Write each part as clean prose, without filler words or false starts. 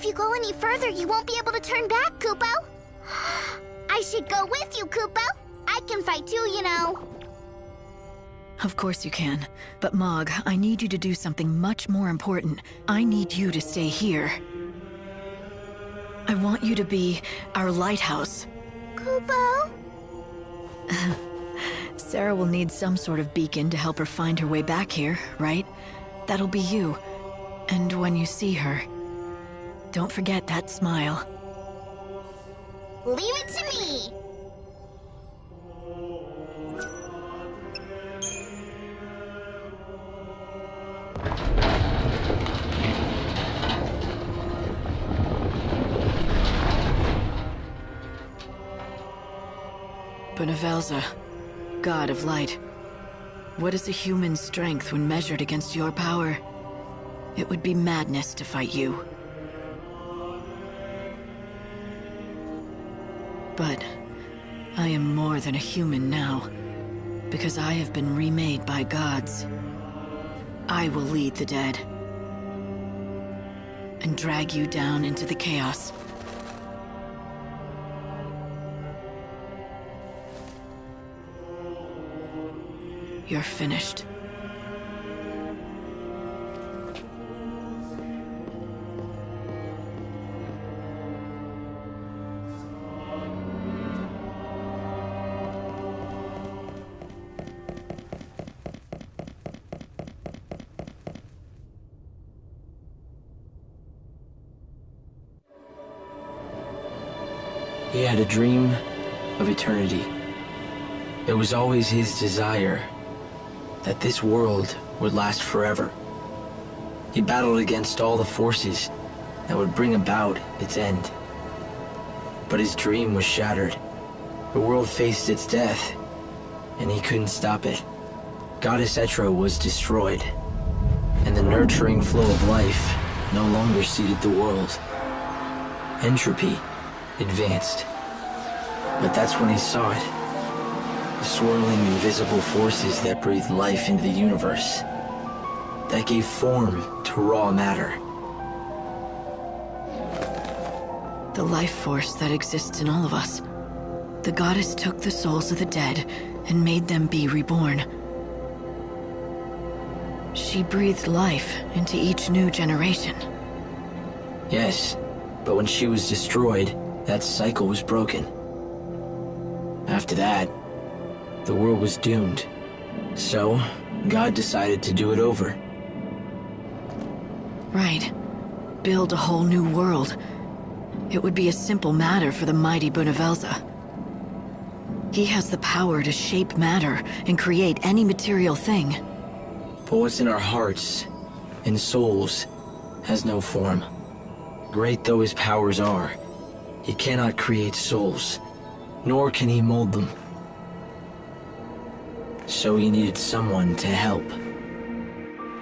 If you go any further, you won't be able to turn back, Kupo. I should go with you, Kupo. I can fight too, you know. Of course you can. But Mog, I need you to do something much more important. I need you to stay here. I want you to be our lighthouse. Kupo? Sarah will need some sort of beacon to help her find her way back here, right? That'll be you. And when you see her, don't forget that smile. Leave it to me! Bhunivelze, God of Light. What is a human's strength when measured against your power? It would be madness to fight you. But I am more than a human now, because I have been remade by gods. I will lead the dead, and drag you down into the chaos. You're finished. He had a dream of eternity. It was always his desire that this world would last forever. He battled against all the forces that would bring about its end. But his dream was shattered. The world faced its death, and he couldn't stop it. Goddess Etro was destroyed, and the nurturing flow of life no longer seeded the world. Entropy advanced. But that's when he saw it. The swirling invisible forces that breathed life into the universe. That gave form to raw matter. The life force that exists in all of us. The goddess took the souls of the dead and made them be reborn. She breathed life into each new generation. Yes, but when she was destroyed, that cycle was broken. After that, the world was doomed. So, God decided to do it over. Right. Build a whole new world. It would be a simple matter for the mighty Bhunivelze. He has the power to shape matter and create any material thing. But what's in our hearts and souls has no form. Great though his powers are, he cannot create souls, nor can he mold them. So he needed someone to help.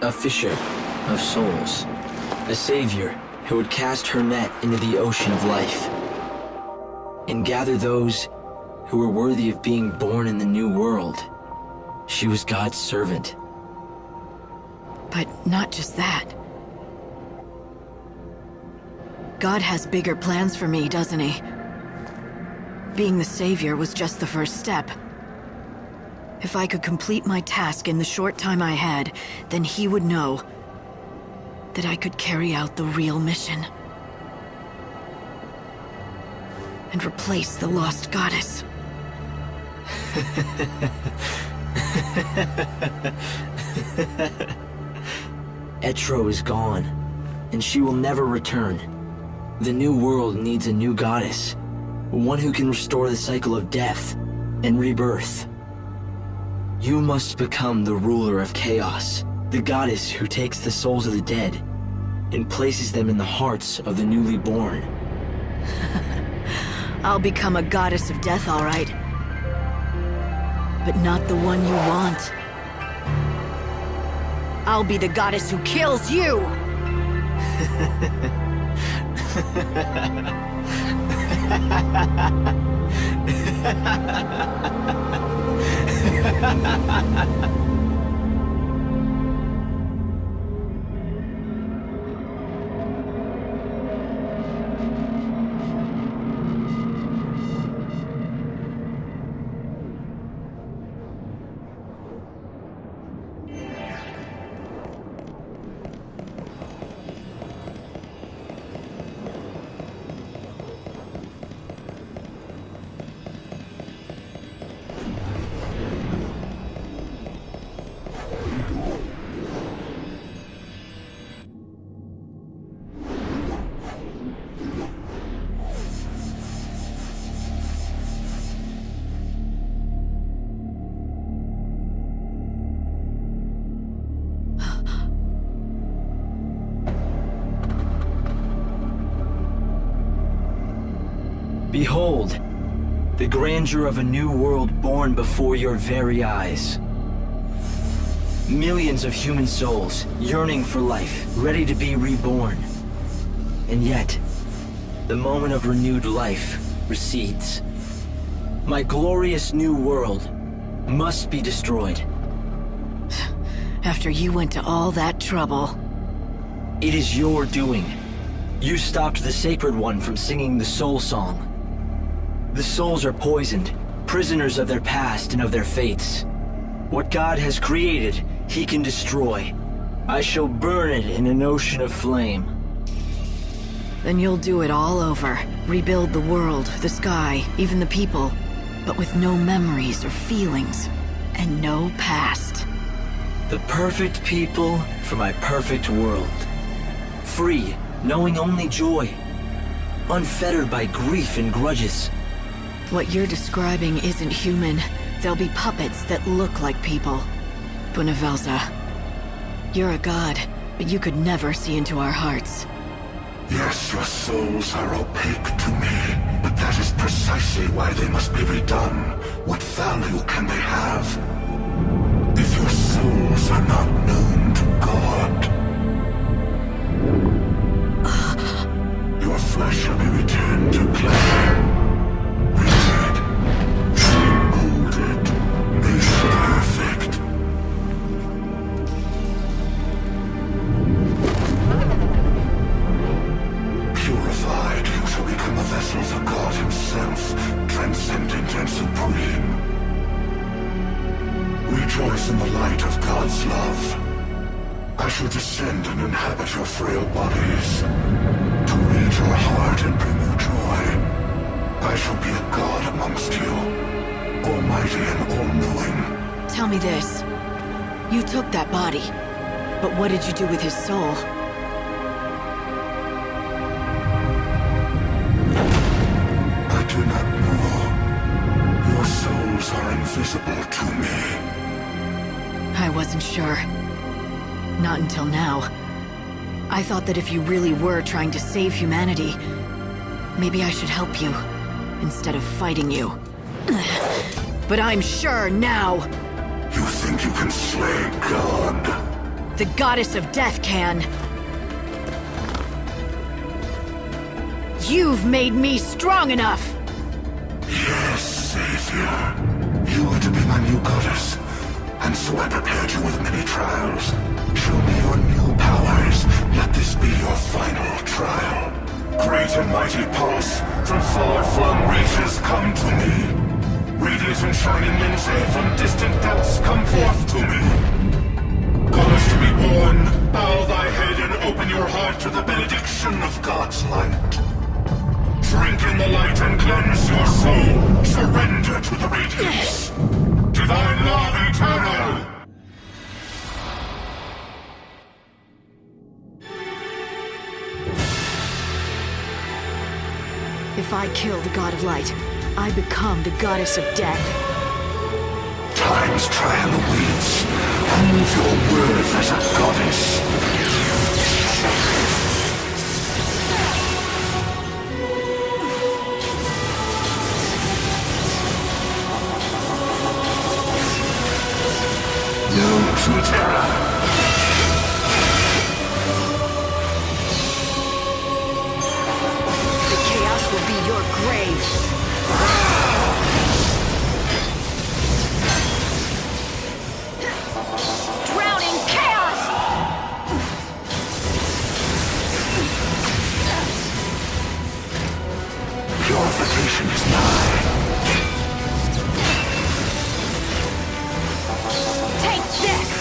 A fisher of souls. A savior who would cast her net into the ocean of life and gather those who were worthy of being born in the new world. She was God's servant. But not just that. God has bigger plans for me, doesn't he? Being the savior was just the first step. If I could complete my task in the short time I had, then he would know that I could carry out the real mission. And replace the lost goddess. Etro is gone, and she will never return. The new world needs a new goddess, one who can restore the cycle of death and rebirth. You must become the ruler of chaos, the goddess who takes the souls of the dead and places them in the hearts of the newly born. I'll become a goddess of death, all right. But not the one you want. I'll be the goddess who kills you! Behold, the grandeur of a new world born before your very eyes. Millions of human souls yearning for life, ready to be reborn. And yet, the moment of renewed life recedes. My glorious new world must be destroyed. After you went to all that trouble. It is your doing. You stopped the Sacred One from singing the Soul Song. The souls are poisoned, prisoners of their past and of their fates. What God has created, He can destroy. I shall burn it in an ocean of flame. Then you'll do it all over. Rebuild the world, the sky, even the people. But with no memories or feelings. And no past. The perfect people for my perfect world. Free, knowing only joy. Unfettered by grief and grudges. What you're describing isn't human. They'll be puppets that look like people. Bhunivelze, you're a god, but you could never see into our hearts. Yes, your souls are opaque to me, but that is precisely why they must be redone. What value can they have? If your souls are not known to God, your flesh shall be returned to clay. Remade, molded, made perfect. Purified, you shall become a vessel for God Himself, transcendent and supreme. Rejoice in the light of God's love. I shall descend and inhabit your frail bodies, to read your heart and bring you joy. I shall be a god amongst you, almighty and all-knowing. Tell me this. You took that body, but what did you do with his soul? I do not know. Your souls are invisible to me. I wasn't sure. Not until now. I thought that if you really were trying to save humanity, maybe I should help you, instead of fighting you. But I'm sure now! You think you can slay God? The goddess of death can. You've made me strong enough! Yes, Savior. You were to be my new goddess, and so I prepared you with many trials. Show me your new powers. Let this be your final trial. Great and mighty pulse, from far-flung reaches come to me. Radiant and shining Lindsay, from distant depths come forth to me. Goddess to be born, bow thy head and open your heart to the benediction of God's light. Drink in the light and cleanse your soul. Surrender to the radiance. Divine love eternal! If I kill the god of light, I become the goddess of death. Time's trial awaits. Prove your worth as a goddess. No true terror. The chaos will be your grave. Drowning chaos! Purification is nigh. Take this!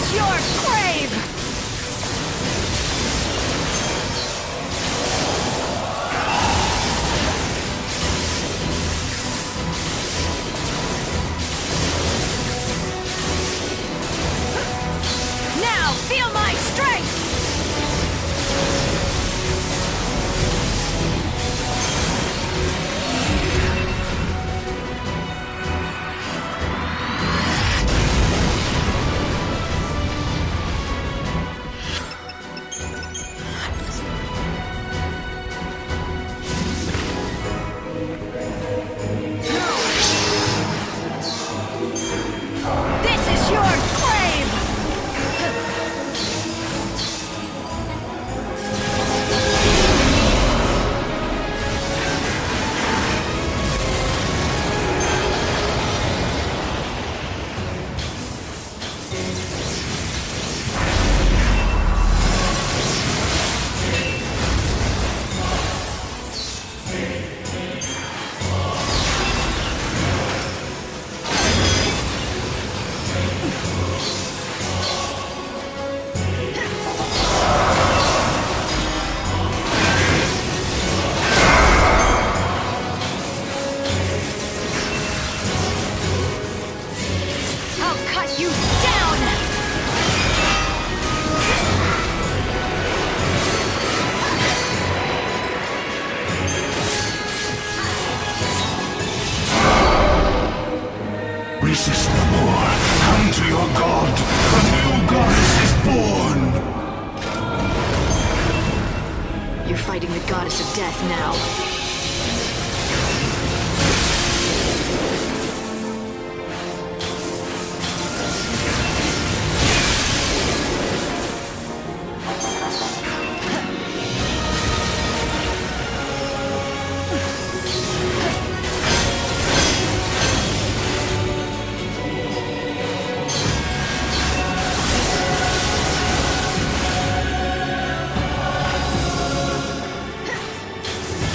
is your grave! Now, feel my strength! This is your grave! I'll cut you down! Resist no more. Come to your god. A new goddess is born. You're fighting the goddess of death now.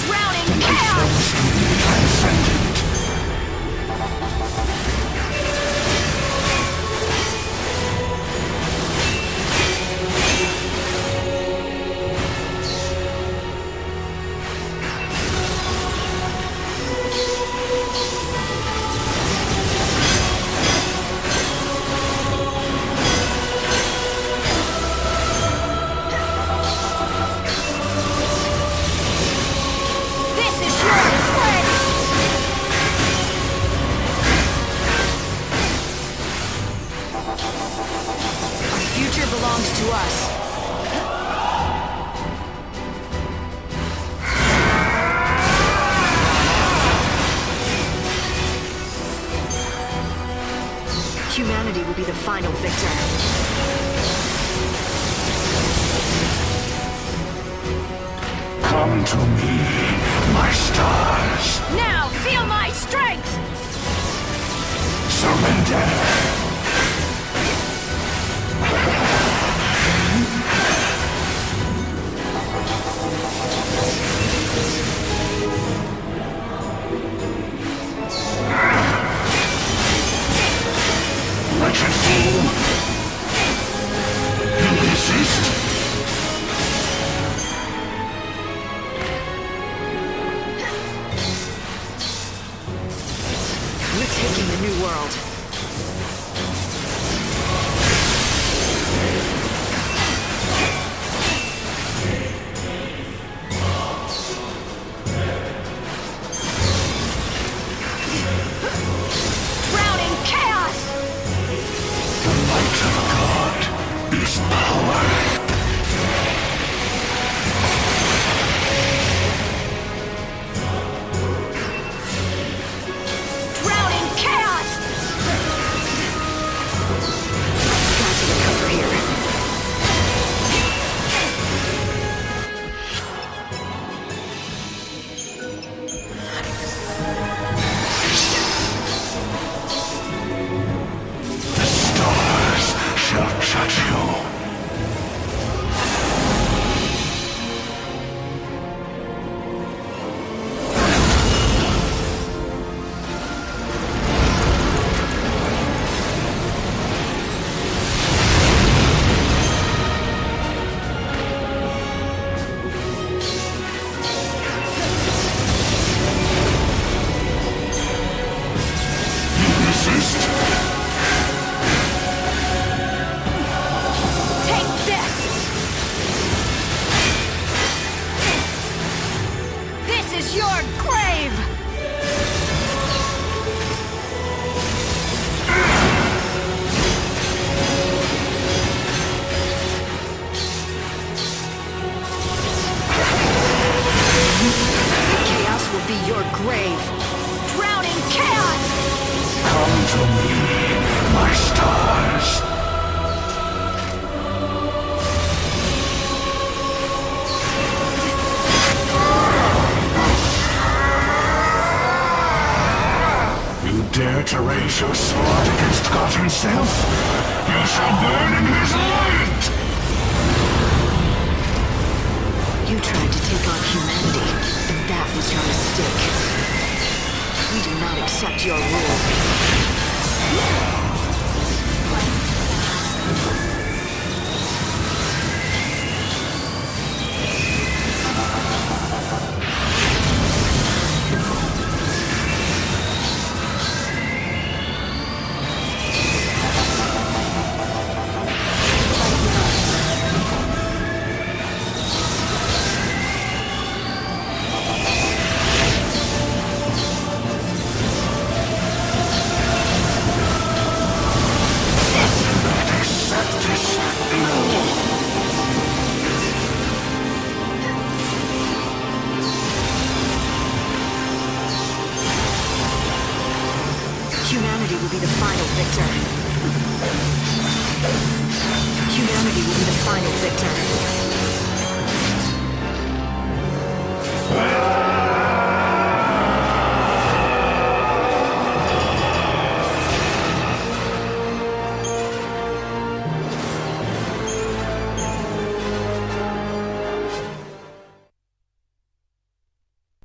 Drowning chaos! Transcendent. This is your grave! Our future belongs to us. Humanity will be the final victor. Come to me, my stars. Now, feel my strength! Surrender. Wretched fool. You resist? We're taking the new world. Drowning chaos! The light of God is power. Drowning chaos! your grave. Drown in chaos! Come to me, my stars. You dare to raise your sword against God himself? You shall burn in his light! You tried to take on humanity, and that was your mistake. We do not accept your rule. Humanity will be the final victor. Humanity will be the final victor.